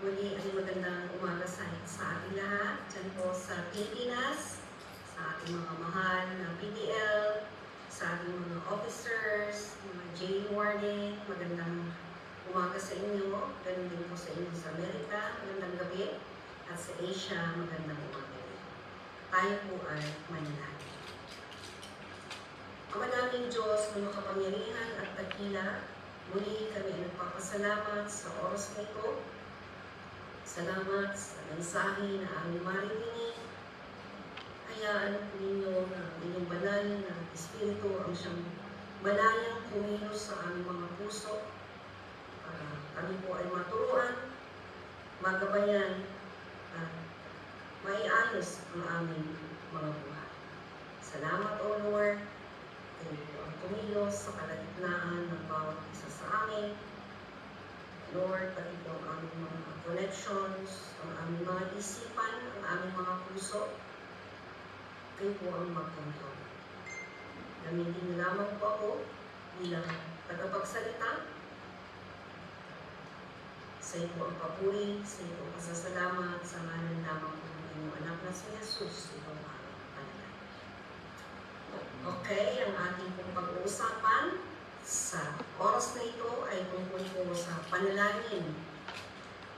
Muli ay magandang umaga sa ating lahat, dyan po sa Pilipinas, sa ating mga mahal na PDL, sa ating mga officers, mga J Warning, magandang umaga sa inyo, ganun din po sa inyo sa Amerika, magandang gabi, at sa Asia, magandang umaga din. Tayo po ay manalangin. Ama naming Diyos na makapangyarihan at dakila, muli kami ay nagpapasalamat sa oras na ito. Salamat sa mensahe na aming maririnig. Hayaan po ninyo na inyong banal na Espiritu ang siyang malayang kumilos sa aming mga puso para kami po ay maturuan, magabayan, at maiayos ang aming mga buhay. Salamat, O Lord. Kayo po ang kumilos sa kalagitnaan ng bawat isa sa amin. Lord, pati po ang aming mga connections, ang aming mga isipan, ang aming mga puso, kayo po ang mag-control. Gamitin lamang po ako bilang tagapagsalita. Sa iyo po ang papuri, sa iyo po ang pasasalamat, sa ngalan lamang po ng inyong anak na si Jesus, ito ang aming panalangin. Okay, ang ating pong pag-uusapan sa oras na ito ay tungkol po sa panalangin,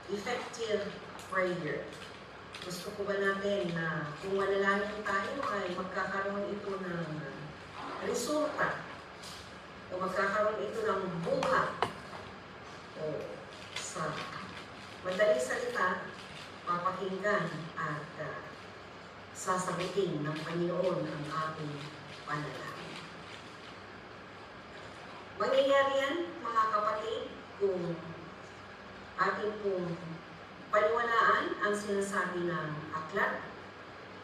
effective prayer. Gusto ko ba natin na kung manalangin tayo ay magkakaroon ito ng resulta o magkakaroon ito ng bunga o sa madaling salita, papakinggan at sasagutin ng Panginoon ang ating panalangin. Mangyayari yan, mga kapatid, kung ating pong paniwalaan ang sinasabi ng aklat,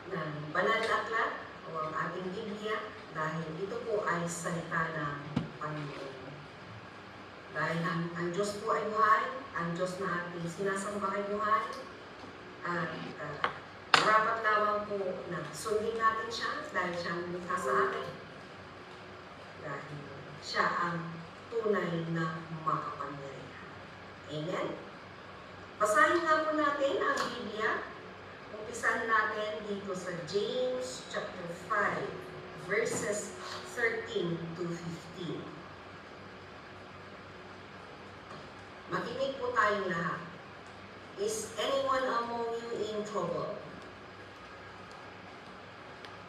ng banal na aklat, o ang ating Biblia, dahil ito po ay salita ng Panginoon. Dahil ang Diyos po ay buhay, ang Diyos na ating sinasamba ay buhay, at dapat lamang po na sundin natin siya dahil siya ang lumikha sa atin. Dahil siya ang tunay na makapangyarihan. Amen? Basahin nga po natin ang Biblia. Umpisahan natin dito sa James chapter 5, verses 13 to 15. Makinig po tayong lahat. Is anyone among you in trouble?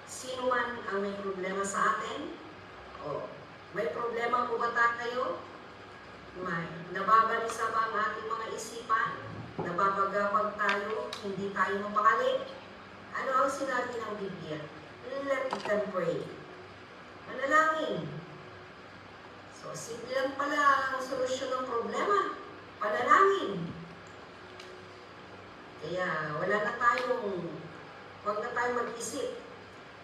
Sino man ang may problema sa atin? O may problema po ba kayo? May nababalisa ba ang ating mga isipan? Nababagapag tayo? Hindi tayo mapakali? Ano ang sinabi ng Biblia? Let them pray. Manalangin. So, simple lang pala ang solusyon ng problema. Panalangin. Kaya, wag na tayo mag-isip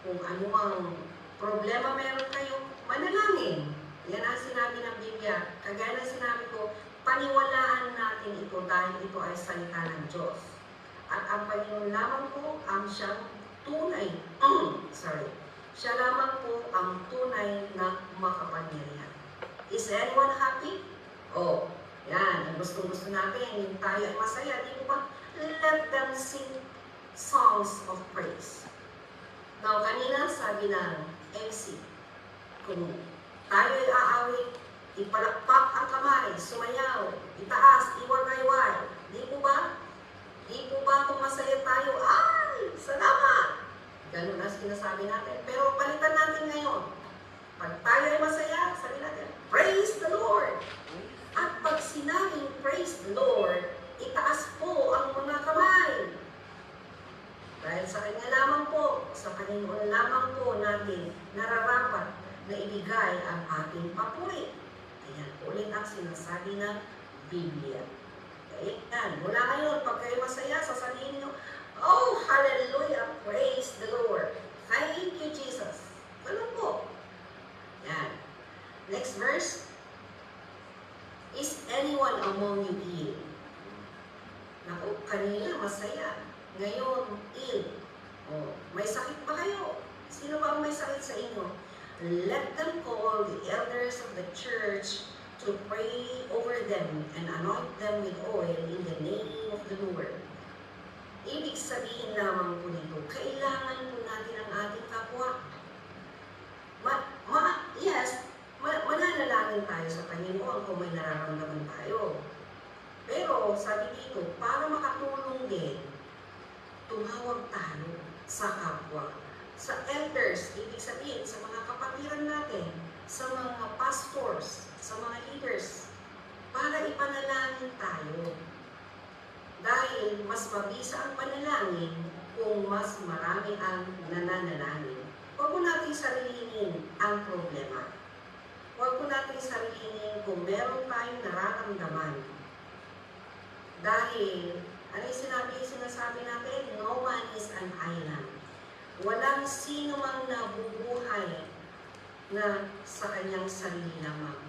kung ano ang problema meron kayo, manalangin. Yan ang sinabi ng Biblia. Kagaya ng sinabi ko, paniwalaan natin ito dahil ito ay salita ng Diyos. At ang Panginoon lamang po ang siyang tunay. Siya lamang po ang tunay na makapangyarihan. Is anyone happy? Oh, yan. Ang gusto-gusto natin, yung tayo ay masaya. Di ba? Let them sing songs of praise. Now, kanina sabi ng MC, kung tayo ay aawit, ipalakpak ang kamay, sumayaw, itaas, iwagayway. Di po ba? Di po ba kung masaya tayo, ay, salamat! Ganun ang sinasabi natin. Pero palitan natin ngayon. Pag tayo ay masaya, sabi natin, praise the Lord! At pag sinabing praise the Lord, itaas po ang mga kamay. Dahil sa Kanya lamang po, sa Panginoon lamang po natin nararapat na ibigay ang ating papuri. Ayan, ulit ang sinasabi ng Biblia. Okay? Yan, mula ngayon, pag kayo masaya, sasabihin nyo, oh, hallelujah, praise the Lord. Thank you, Jesus. Ganun po. Yan. Next verse. Is anyone among you ill? Naku, kanina masaya. Ngayon, ill. Oh, may sakit ba kayo? Sino ba ang may sakit sa inyo? Let them call the elders of the church to pray over them and anoint them with oil in the name of the Lord. Ibig sabihin lamang po nito, kailangan po natin ang ating kapwa. Yes, mananalangin tayo sa Panginoon kung may nararamdaman tayo. Pero sabi dito, para makatulong din, tumawag tayo sa kapwa. Sa elders, ibig sabihin, sa mga kapatiran natin, sa mga pastors, sa mga leaders, para ipanalangin tayo. Dahil mas mabisa ang panalangin kung mas marami ang nananalangin. Huwag mo natin sarilinin ang problema. Huwag mo natin sarilinin kung meron tayong nararamdaman. Dahil, ano yung sinasabi natin? No man is an island. Walang sino mang nabubuhay na sa kanyang sarili lamang.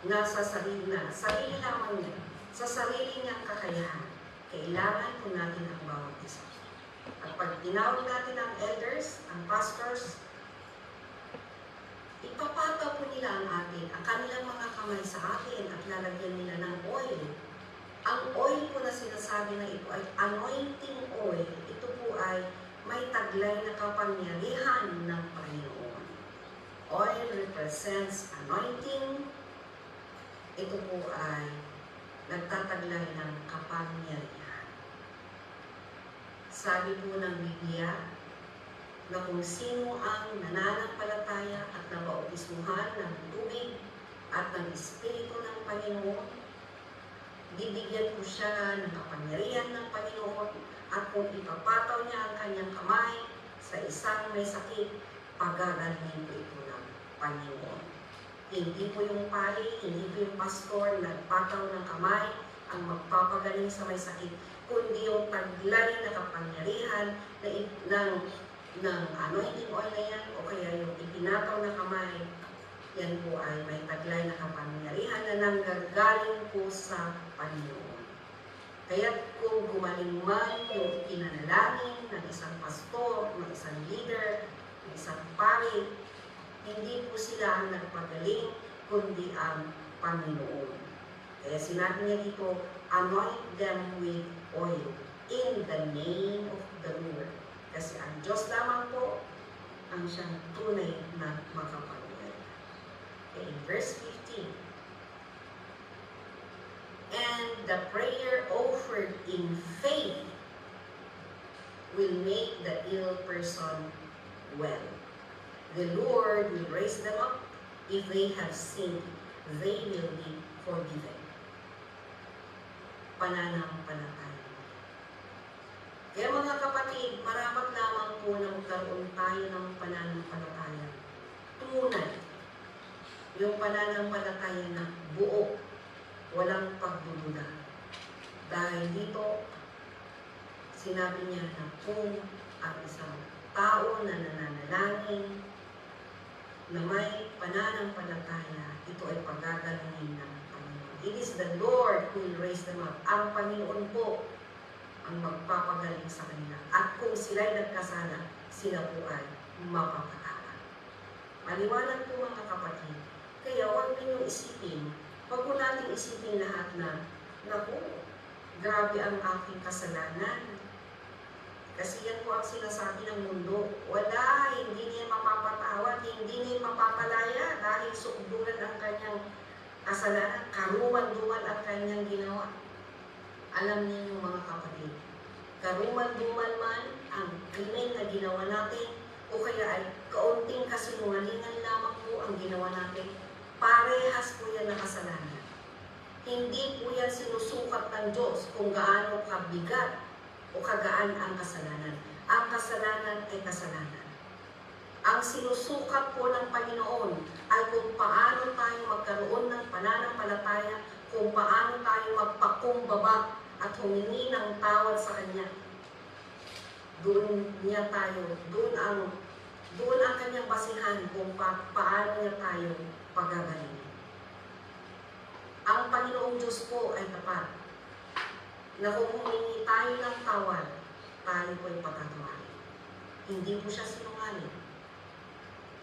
Nasa sarili lamang niya. Sa sarili niyang kakayahan. Kailangan po natin ang bawat isa. At pag tinawag natin ang elders, ang pastors, ipapataw po nila ang kanilang mga kamay sa atin at lalagyan nila ng oil. Ang oil po na sinasabi na ito ay anointing oil. Ito po ay may taglay na kapangyarihan ng Panginoon. Oil represents anointing. Ito po ay nagtataglay ng kapangyarihan. Sabi po ng Biblia na kung sino ang nananampalataya at nabautismuhan ng tubig at ng Espiritu ng Panginoon, bibigyan po siya ng kapangyarihan ng Panginoon at kung ipapataw niya ang kanyang kamay sa isang may sakit, pagagalingin po ito ng Panginoon. Hindi po yung pari, hindi po yung pastor nagpataw ng kamay ang magpapagaling sa may sakit, kundi yung taglay na kapangyarihan ng anointing oil na yan o kaya yung ipinataw na kamay, yan po ay may taglay na kapangyarihan na nanggagaling po sa Panginoon. Kaya kung gumaling man yung pinanalangin ng isang pastor, ng isang leader, ng isang pari, hindi po sila ang nagpagaling, kundi ang Panginoon. Kaya sinabi niya dito, anoint them with oil in the name of the Lord. Kasi ang Diyos lamang po ang siyang tunay na makapangyarihan. Okay, in verse 15, and the prayer offered in faith will make the ill person well. The Lord will raise them up. If they have sinned, they will be forgiven. Pananampalataya. Kaya mga kapatid, marapat lamang po na magkaroon tayo ng pananampalataya. Tunay. Yung pananampalataya na buo, walang pagdududa. Dahil dito, sinabi niya na kung ang isang tao na nananalangin, na may pananampalataya, ito ay pagagalingin ng Panginoon. It is the Lord who will raise them up. Ang Panginoon po ang magpapagaling sa kanila. At kung sila'y nagkasala, sila po ay mapapatawad. Maliwanag po mga kapatid. Kaya huwag ninyong isipin, huwag po natin isipin lahat na, naku, grabe ang aking kasalanan. Kasi yan po ang sinasabi ng mundo. Wala, hindi niya mapapatawad, hindi niya mapapalaya dahil sukdulan ang kanyang kasalanan, karuman-duman ang kanyang ginawa. Alam niyo mga kapatid, karuman-duman man ang krimen na ginawa natin o kaya ay kaunting kasinungalingan lamang po ang ginawa natin, parehas po yan na kasalanan. Hindi po yan sinusukat ng Diyos kung gaano kabigat o kagaan ang kasalanan. Ang kasalanan ay kasalanan. Ang sinusukat po ng Panginoon ay kung paano tayo magkaroon ng pananampalataya, kung paano tayo magpakumbaba at humingi ng tawad sa Kanya. Doon ang Kanyang basihan kung paano niya tayo pagagalingin. Ang Panginoong Diyos po ay tapat na kung humingi tayo ng tawad, tayo po ay patatawarin. Hindi po siya sinungaling.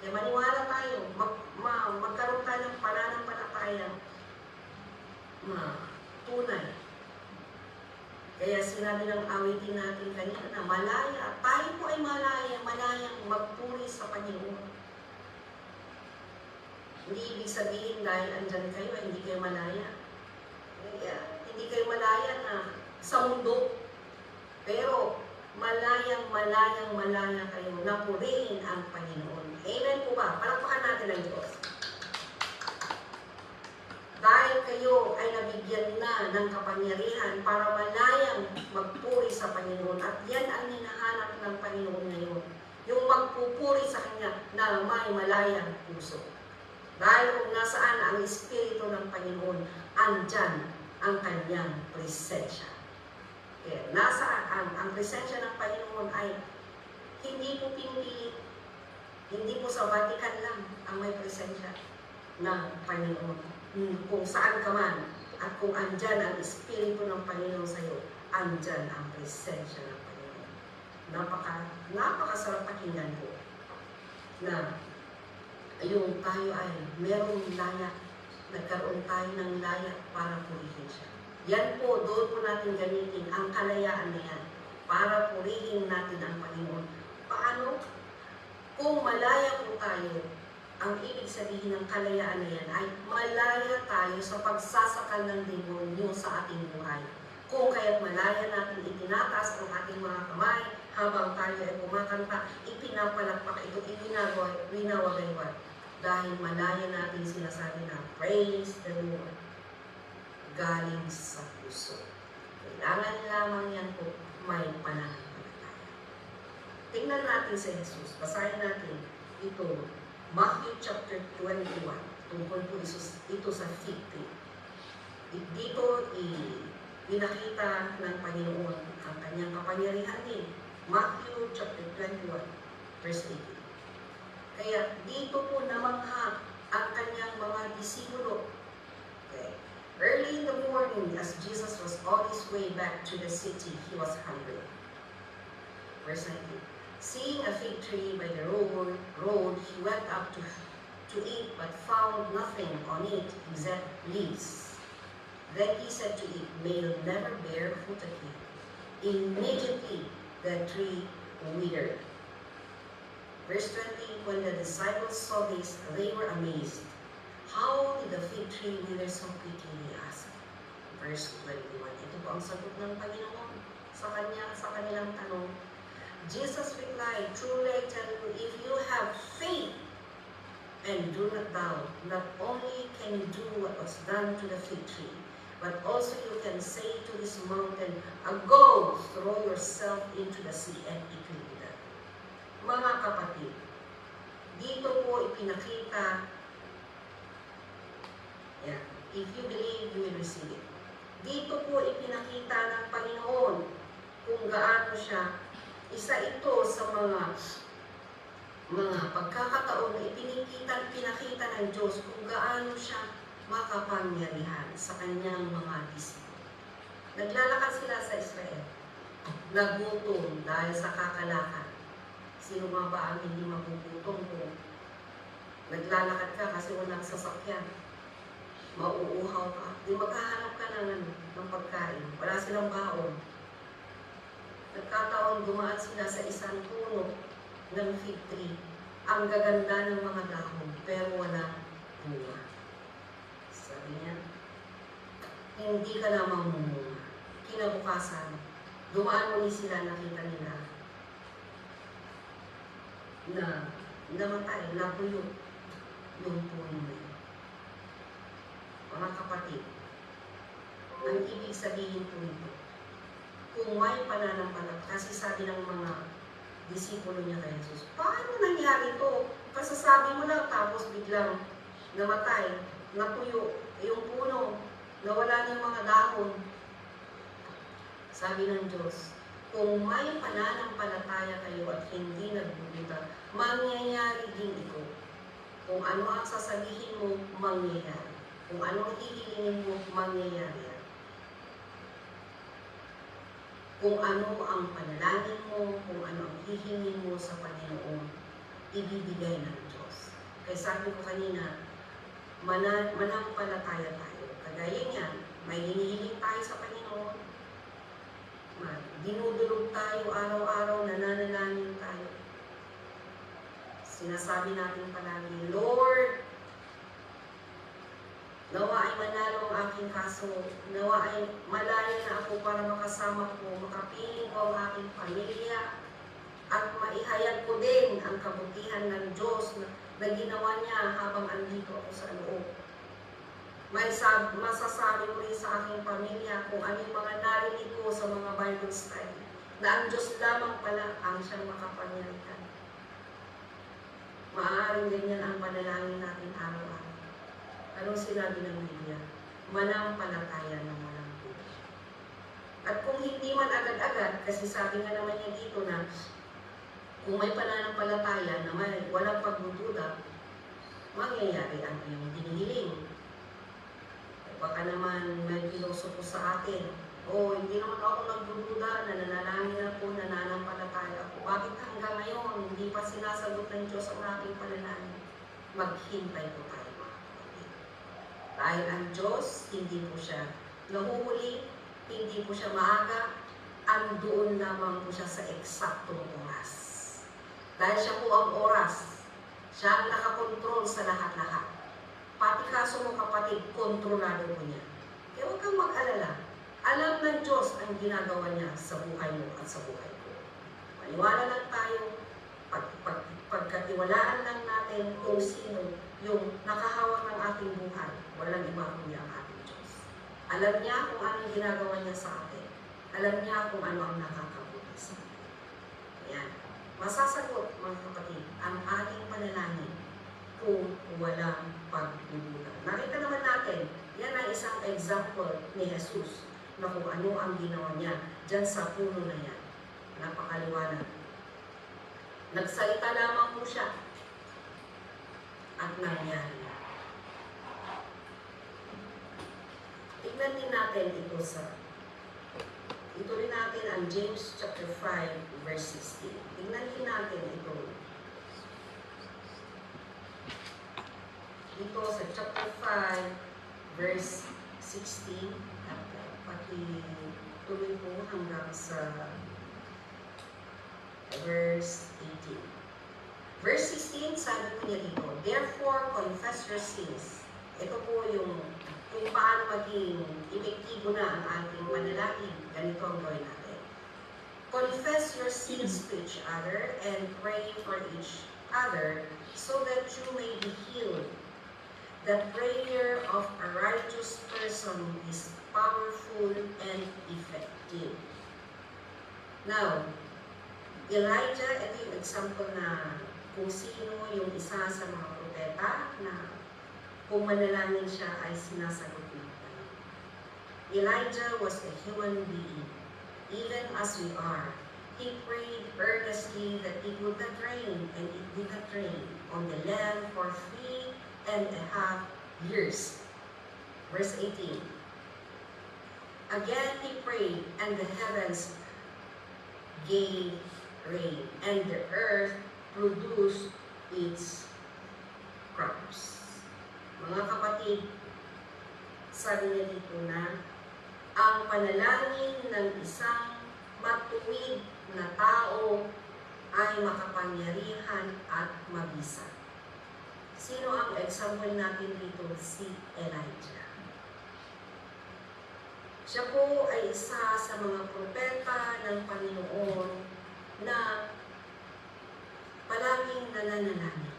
Kaya maniwala tayo, magkaroon tayo ng pananampalataya, tunay. Kaya sinabi ng awitin natin kanina na malaya, tayo po ay malaya, malayang magpuri sa Panginoon. Hindi ibig sabihin dahil andyan kayo, hindi kayo malaya. Hindi kayo malaya na sa mundo. Pero malaya kayo na purihin ang Panginoon. Amen po ba? Palakpakan natin ang Diyos. Dahil kayo ay nabigyan na ng kapangyarihan para malayang magpuri sa Panginoon. At yan ang hinahanap ng Panginoon ngayon. Yung magpupuri sa Kanya na may malayang puso. Dahil kung nasaan ang Espiritu ng Panginoon, andyan ang Kanyang presensya. Kaya nasaan ang presensya ng Panginoon ay hindi po pinipili. Hindi po sa Vatican lang ang may presensya ng Panginoon. Kung saan ka man, at kung andyan ang Espiritu ng Panginoon sa iyo, andyan ang presensya ng Panginoon. Napakasarap pakinggan po na yung tayo ay merong layak, nagkaroon tayo ng layak para purihin siya. Yan po, doon po natin gamitin ang kalayaan na yan para purihin natin ang Panginoon. Paano? Kung malaya po tayo, ang ibig sabihin ng kalayaan na yan ay malaya tayo sa pagsasakal ng demonyo sa ating buhay. Kung kaya't malaya natin itinataas ang ating mga kamay habang tayo ay kumakanta, ipinapalakpak ito, winawagaywat. Dahil malaya natin sinasabi na, praise the Lord, galing sa puso. Kailangan lamang yan po, may pananampalataya. Tingnan natin si Jesus. Basahin natin ito. Matthew chapter 21, tungkol po ito sa fig tree. Dito, pinakita ng Panginoon ang kanyang kapangyarihan din. Matthew chapter 21, verse 18. Kaya dito po namangha ang kanyang mga disipulo. Okay. Early in the morning, as Jesus was on his way back to the city, he was hungry. Verse 19. Seeing a fig tree by the road, he went up to eat, but found nothing on it except leaves. Then he said to it, "May you never bear fruit again." Immediately the tree withered. Verse 20, when the disciples saw this, they were amazed. How did the fig tree wither so quickly, he asked. Verse 21, ito po ang sagot ng Panginoon sa kanilang tanong. Jesus replied, "Truly I tell you, if you have faith and do not doubt, not only can you do what was done to the fig tree, but also you can say to this mountain, go, throw yourself into the sea, and it will be done." Mga kapatid, dito po ipinakita, if you believe, you will receive it. Dito po ipinakita ng Panginoon kung gaano siya. Isa ito sa mga pagkakataon na pinakita ng Diyos kung gaano siya makapangyarihan sa kanyang mga disipulo. Naglalakad sila sa Israel. Nagutom dahil sa kakalakan. Sino nga ba ang hindi magugutom kung naglalakad ka kasi walang sasakyan? Mauuhaw ka. Di maghahanap ka ng pagkain. Wala silang baon. Nagkataon dumaan sila sa isang puno ng fig tree. Ang gaganda ng mga dahon, pero wala bunga. Sabi niya, hindi ka na mamumunga. Kinabukasan, dumaan muli sila, nakita nila na namatay, nabulok yung puno nila. Mga kapatid, ang ibig sabihin po ito, kung may pananampalataya, kasi sabi ng mga disipulo niya kay Jesus, paano nangyari ito? Kasasabi mo lang, tapos biglang namatay, natuyo, yung puno, nawala na yung mga dahon. Sabi ng Diyos, kung may pananampalataya kayo at hindi nagbubuta, mangyayari din ito. Kung ano ang sasabihin mo, mangyayari. Kung ano ang hihilingin mo, mangyayari. Kung ano ang panalangin mo, kung ano ang hihingin mo sa Panginoon, ibibigay ng Diyos. Kaya sabi ko kanina, manampalataya tayo. Kagaya niyan, may hinihiling tayo sa Panginoon. Dinudulog tayo araw-araw, nananalangin tayo. Sinasabi natin palagi, Lord, nawa ay manalo ang aking kaso, nawa ay malaya na ako para makasama ko, makapiling ko ang aking pamilya, at maihayag ko din ang kabutihan ng Diyos na ginawa niya habang andito ako sa loob. Masasabi ko rin sa aking pamilya kung ano yung mga narinig ko sa mga Bible study, na ang Diyos lamang pala ang siyang makapangyarihan. Maaaring ganyan ang panalangin natin araw-araw. Anong sinabi ng Biblia? Manampalataya ng walang duda. At kung hindi man agad-agad, kasi sabi nga naman niya dito na kung may pananampalataya na may walang pagdududa, mangyayari ang iyong hinihiling. Baka naman may pilosopo sa atin, hindi naman ako nagdududa, nananalangin ako, nananampalataya ako. Bakit hanggang ngayon, hindi pa sinasagot ng Diyos ang aking panalangin? Maghintay po tayo, mga kapatid. Dahil ang Diyos, hindi po siya nahuhuli, hindi po siya maaga, andoon lamang po siya sa eksaktong oras. Dahil siya po ang oras, siya ang nakakontrol sa lahat-lahat. Pati kaso mo kapatid, kontrolado po niya. Kaya huwag kang mag-alala. Alam ng Diyos ang ginagawa niya sa buhay mo at sa buhay ko. Maniwala lang tayo, pagkatiwalaan lang natin kung sino yung nakahawak ng ating buhay. Walang iba kundi ang ating Diyos. Alam niya kung anong ginagawa niya sa atin. Alam niya kung ano ang nakakabuti sa atin. Ayan. Masasagot, mga kapatid, ang ating panalangin kung walang pagdududa. Nakita naman natin, yan ay isang example ni Jesus na kung ano ang ginawa niya dyan sa puno na yan. Napakaliwanag. Nagsalita lamang po siya at nangyari. Tignan din natin ito rin natin ang James chapter 5 verse 16. Tignan din natin ito. Dito sa chapter 5 verse 16 at pati tuloy po hanggang sa verse 18. Verse 16, sabi po niya dito, therefore confess your sins. Ito po yung kung paano maging epektibo na ang ating panalangin. Ganito ang gawin natin. Confess your sins to each other and pray for each other so that you may be healed. The prayer of a righteous person is powerful and effective. Now, Elijah, ito yung example na kung sino yung isa sa mga propeta na kung manalangin siya ay sinasagot ng Panginoon. Elijah was a human being, even as we are. He prayed earnestly that it would not rain, and it did not rain on the land for 3.5 years. Verse 18. Again he prayed, and the heavens gave rain, and the earth produced its crops. Mga kapatid, sabi niya dito na ang panalangin ng isang matuwid na tao ay makapangyarihan at mabisa. Sino ang example natin dito? Si Elijah. Siya po ay isa sa mga propeta ng Panginoon na palaging nananalangin.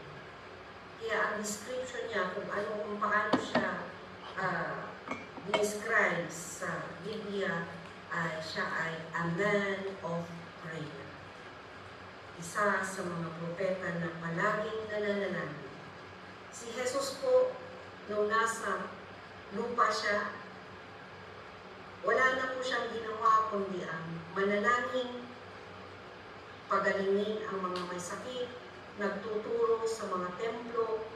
Kaya ang description niya kung paano siya describe sa Biblia ay siya ay a man of prayer. Isa sa mga propeta na palaging nananalangin. Si Jesus po, nung nasa lupa siya, wala na po siyang ginawa kundi ang manalangin, pagalingin ang mga may sakit, nagtuturo sa mga templo,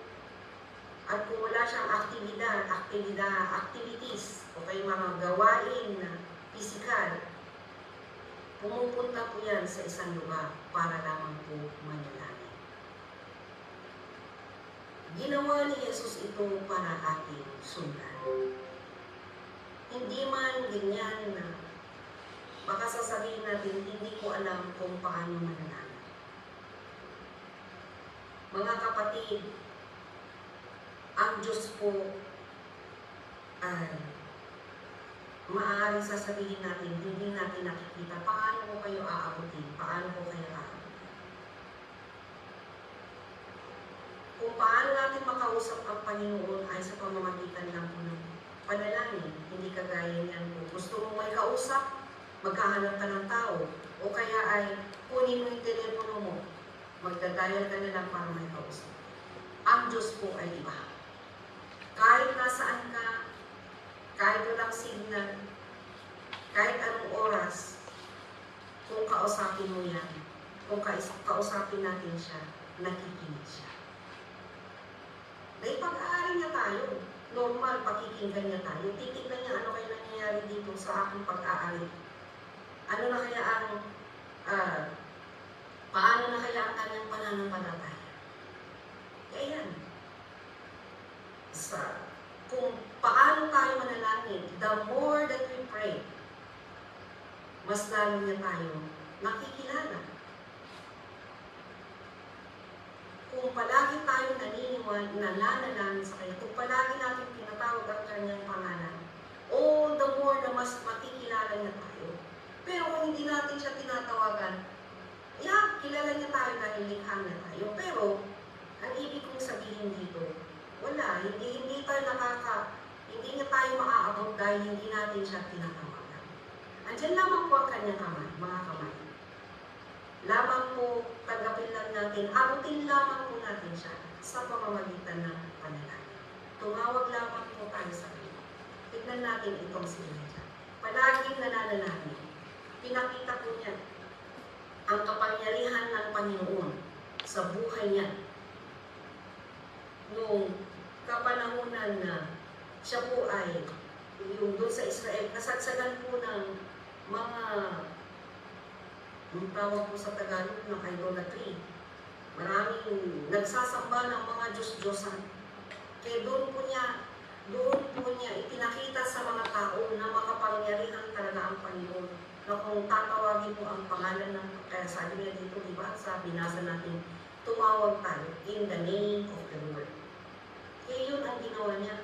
at kung wala siyang activities, o kay mga gawain na pisikal, pumupunta po yan sa isang lugar para lamang po manalangin. Ginawa ni Jesus ito para ating sundan. hindi man ganyan na baka sasabihin natin, hindi ko alam kung paano manalangin. Mga kapatid, ang Diyos po ay maaaring sasabihin natin, hindi natin nakikita, paano ko kayo aabutin? Paano ko kayo aabutin? Kung paano natin makausap ang Panginoon ay sa pamamagitan lang po ng panalangin. Hindi kagaya niyan po. Gusto mo may kausap, maghahanap ka ng tao. O kaya ay kunin mo yung telepono mo. Magdadial ka na lang para may kausap. Ang Diyos po ay iba. Kahit nasaan ka, kahit walang signal, kahit anong oras, kung kausapin mo yan, kung kausapin natin siya, nakikinig siya. May pag-aari niya tayo. Normal, pakikinggan niya tayo. Titignan niya ano kaya nangyayari dito sa aking pag-aari. Ano na kaya ang, paano na kaya ang kanyang pananampalataya. Kaya yan. Kung paano tayo manalangin, the more that we pray, mas lalo niya tayo nakikilala. Kung palagi tayo nananalangin sa Kanya, kung palagi natin tinatawag ang Kanyang pangalan, all the more na mas makikilala niya tayo. Pero kung hindi natin siya tinatawagan, kilala niya tayo dahil likha niya tayo. Pero, ang ibig kong sabihin dito, wala, hindi niya tayo maaabot dahil hindi natin siya tinatawagan. Andiyan lamang po ang Kanyang kamay, mga kamay. Lamang po, tanggapin lang natin, abutin lamang po natin siya sa pamamagitan ng panalangin. Tumawag lamang po tayo sa Kanya. Tignan natin itong si Elijah. Palaging nananalangin. Pinakita po niya ang kapangyarihan ng Panginoon sa buhay niya. Noong kapanahunan na siya po ay yung doon sa Israel, kasagsagan po ng mga yung tawag po sa Tagalog ng idolatry. Maraming nagsasamba ng mga Diyos-Diyosan. Kaya doon po niya ipinakita sa mga tao na makapangyarihan talaga ang Panginoon. Na kung tatawagin po ang pangalan ng, kaya sabi niya dito, di ba, sa binasa natin, tumawag tayo in the name of the Lord. Kaya yun ang ginawa niya.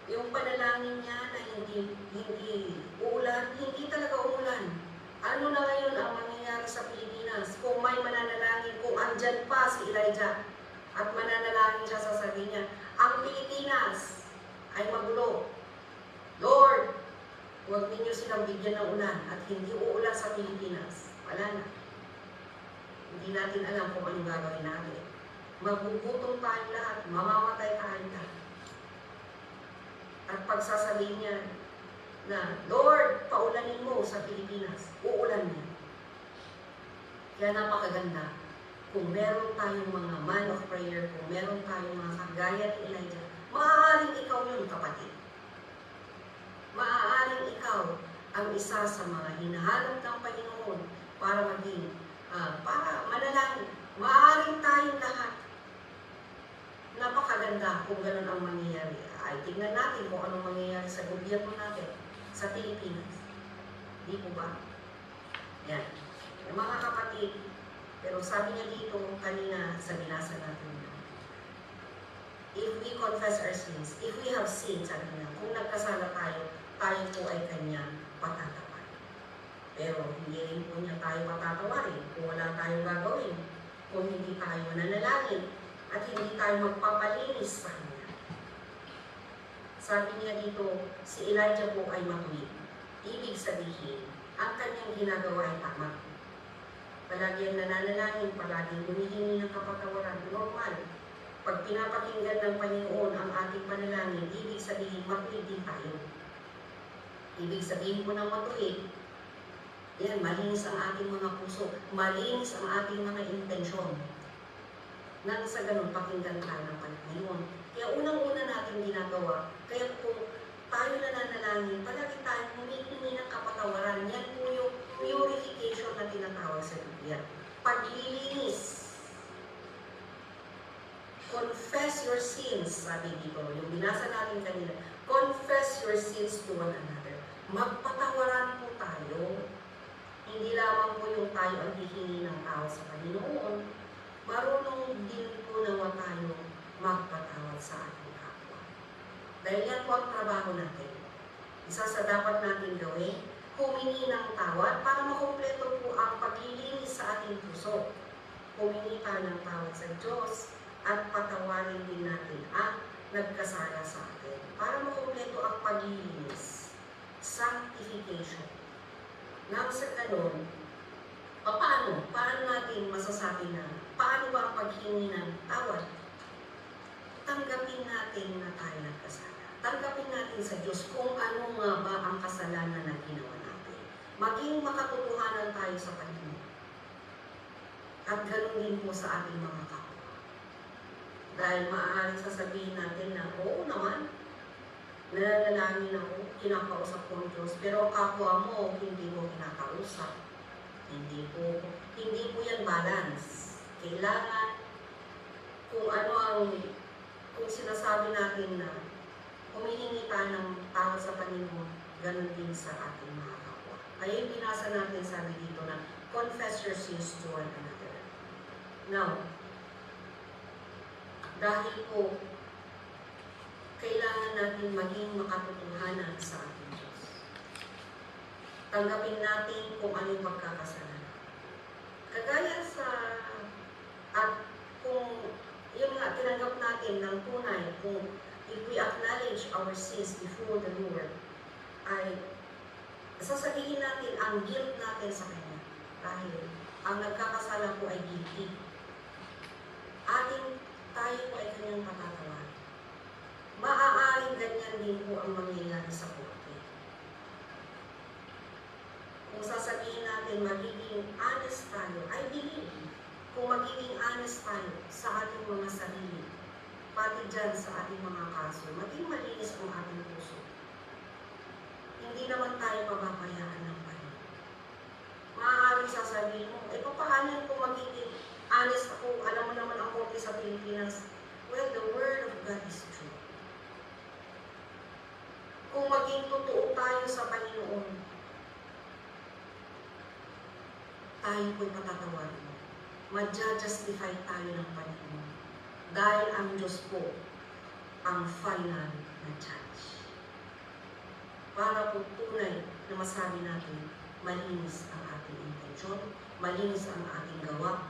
Yung panalangin niya na hindi uulan, hindi talaga umulan. Ano na ngayon ang mangyayari sa Pilipinas? Kung may mananalangin, kung andyan pa si Elijah at mananalangin siya, sasabihin niya, ang Pilipinas ay magulo. Lord, huwag ninyo silang bigyan ng ulan at hindi uulan sa Pilipinas. Wala na. Hindi natin alam kung anong gagawin natin. Magugutom tayong lahat, mamamatay tayong lahat. At pagsasabihin niya na, Lord, paulanin mo sa Pilipinas, uulan niya. Kaya napakaganda. Kung meron tayong mga man of prayer, kung meron tayong mga kagaya ni Elijah, maaaring ikaw yun, kapatid. Maaaring ikaw ang isa sa mga hinahanap ng Panginoon para maging, para manalangin. Maaaring tayong lahat. Napakaganda kung ganun ang mangyayari. Ay, tingnan natin kung anong mangyayari sa gobyerno natin sa Pilipinas. Di po ba? Yan. Yung mga kapatid, pero sabi niya dito kanina sa binasa natin, if we confess our sins, if we have sinned, sabi niya, kung nagkasala tayo, tayo po ay Kanya patatawarin. Pero hindi rin po niya tayo patatawarin kung wala tayong gagawin, kung hindi tayo nanalangin, at hindi tayo magpapalinis sa Kanya. Sabi niya dito, si Elijah po ay matuwid. Ibig sabihin, ang kanyang ginagawa ay tama. Palagi ang nananalangin, palagi humihingi ng kapatawaran. Normal. Pag pinapakinggan ng Panginoon ang ating panalangin, ibig sabihin, matuwid din tayo. Ibig sabihin po ng matuwid, yan, malinis ang ating mga puso, malinis ang ating mga intensyon. Nang sa ganun, pakinggan tayo ng Panginoon. Kaya unang-una natin ginagawa, kaya kung tayo nananalangin, palagi tayong humihingi ng kapatawaran. Yan po yung purification na tinatawag sa Biblia. Paglilinis. Confess your sins, sabi dito. Yung binasa natin kanina. Confess your sins one another. Magpatawaran po tayo. Hindi lamang po yung tayo ang hihingi ng tao sa Panginoon, marunong din po naman tayo magpatawad sa ating kapwa. Dahil yan po ang trabaho natin. Isa sa dapat natin gawin, humingi ng tawad para makumpleto po ang paglilinis sa ating puso. Humingi tayo ng tawad sa Diyos at patawarin din natin ang nagkasala sa atin para makumpleto ang paglilinis. Sanctification. Nang sa ganun, paano natin masasabi na, paano ba ang paghingi ng tawad? Tanggapin natin na tayo nagkasala. Tanggapin natin sa Diyos kung ano nga ba ang kasalanan na ginawa natin. Maging makatotohanan tayo sa Panginoon. At ganun din po sa ating mga kapwa. Dahil maaaring sasabihin natin na, oo naman, nananalangin ako, kinakausap ko ang Diyos, pero kapwa mo, hindi mo kinakausap. Hindi po yan balance. Kailangan, kung sinasabi natin na humihingi tayo ng tawad sa Panginoon, ganun din sa ating mga kapwa. Kaya yung binasa natin, sabi dito na, confess your sins to one another. Now, dahil po, kailangan natin maging makatotohanan sa ating Diyos. Tanggapin natin kung ano yung pagkakasalanan. Kagaya at kung yung nga, tinanggap natin ng tunay, kung if we acknowledge our sins before the Lord, ay sasabihin natin ang guilt natin sa Kanya. Dahil ang nagkakasala po ay guilty. Tayo po ay Kanyang patatawarin. Maaaring ganyan din po ang mangyayari sa korte. Kung sasabihin natin magiging honest tayo, I believe, kung magiging honest tayo sa ating mga sarili, pati dyan sa ating mga kaso, maging malinis ang ating puso. Hindi naman tayo pababayaan ng Panginoon. Maaaring sasabihin mo, paano kung magiging honest ako, alam mo naman ang korte sa Pilipinas, well, the Word of God is true. Kung maging totoo tayo sa Panginoon, tayo po'y patatawarin. Madja-justify tayo ng Panginoon. Dahil ang Diyos po ang final na judge. Para po tunay na masabi natin, malinis ang ating intensyon, malinis ang ating gawa,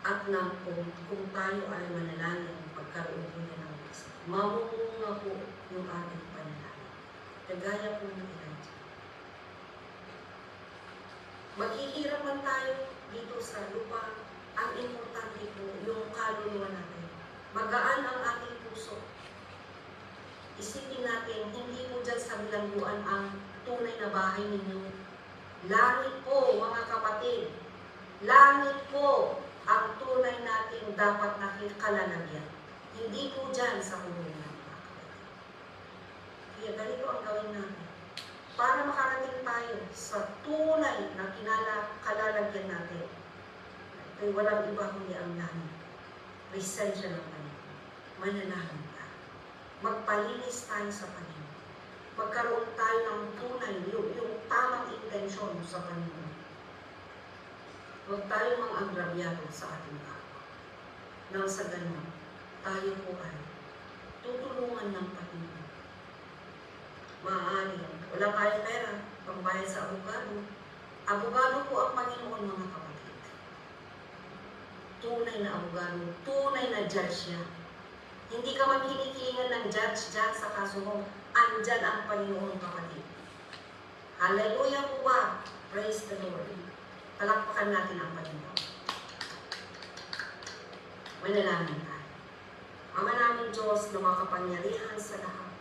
at kung tayo ay manalangin, pagkaroon po niya ng isa, mamumunga po yung ating panalangin. Kagaya po ng Elijah. Maghihirap man tayo dito sa lupa, ang importante po yung kaluluwa natin. Magaan ang ating puso. Isipin natin, hindi po dyan sa bilangguan ang tunay na bahay ninyo. Langit po, mga kapatid. Langit po ang tunay natin dapat kalalagyan. Hindi po dyan sa kulungan, mga kapatid. Kaya ganito ang gawin natin. Para makarating tayo sa tunay na kalalagyan natin, ay walang iba kundi ang langit. Presensya ng Panginoon. Manalangin tayo. Magpalinis tayo sa Panginoon. Magkaroon tayo ng tunay, yung tamang intensyon sa Panginoon. Huwag tayo mang agrabyado sa ating kapwa. Nang sa ganun, tayo po ay tutulungan ng Panginoon. Maaari, wala tayong pera, pangbayad sa abogado. Abogado po ang Panginoon, mga kapatid. Tunay na abogado, tunay na judge siya. Hindi ka man hinikilingan ng judge dyan sa kaso mo, andyan ang Panginoon, kapatid. Hallelujah po ba? Praise the Lord. Palakpakan natin ang Panginoon. Manalangin tayo. Ama namin Diyos na makapangyarihan sa lahat.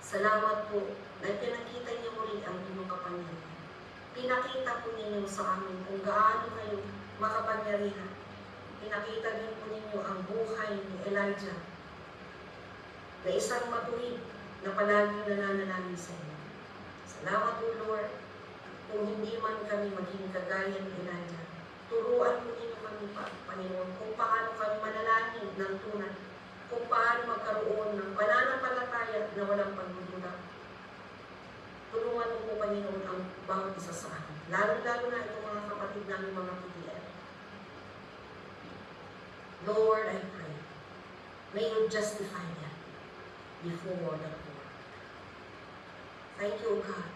Salamat po na pinakita niyo muli ang inyong kapangyarihan. Pinakita po ninyo sa amin kung gaano kayo makapangyarihan. Pinakita din po ninyo ang buhay ni Elijah na isang matuwid na palaging nananalangin sa inyo. Salamat po, Lord. Kung hindi man kami maging kagaya ni Elijah, turuan po ninyo kami, Panginoon, kung paano kami manalangin ng tunay, kung paano magkaroon ng pananampalataya na walang pagdududa. Panginoon ang bawat isa sa amin. Lalo-lalo na itong mga kapatid namin mga PTL. Lord, I pray, may you justify them before the Lord. Thank you, God.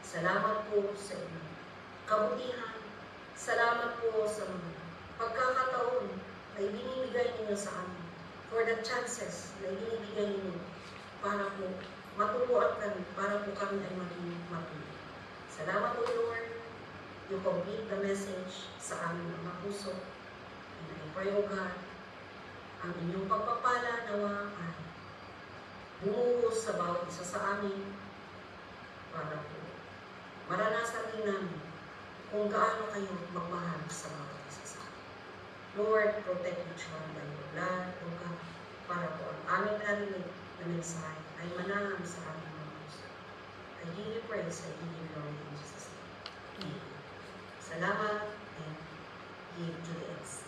Salamat po sa inyong kabutihan. Salamat po sa mga pagkakataon na ibinibigay ninyo sa amin. For the chances na ibinibigay ninyo para po maturuan kami, para po kami ay maging matuloy. Salamat po, Lord. You complete the message sa aming mga puso. And I pray, O God, ang inyong pagpapala nawa ay bumuhos sa bawat isa sa amin para po maranasan din namin kung gaano kayo magmahal sa bawat isa sa amin. Lord, protect each one by your blood, O God, para po ang aming narinig na mensahe ay manang sa aming mga puso. I give you praise, I give you glory in Jesus' name. Amen. Salamat and give to the ends.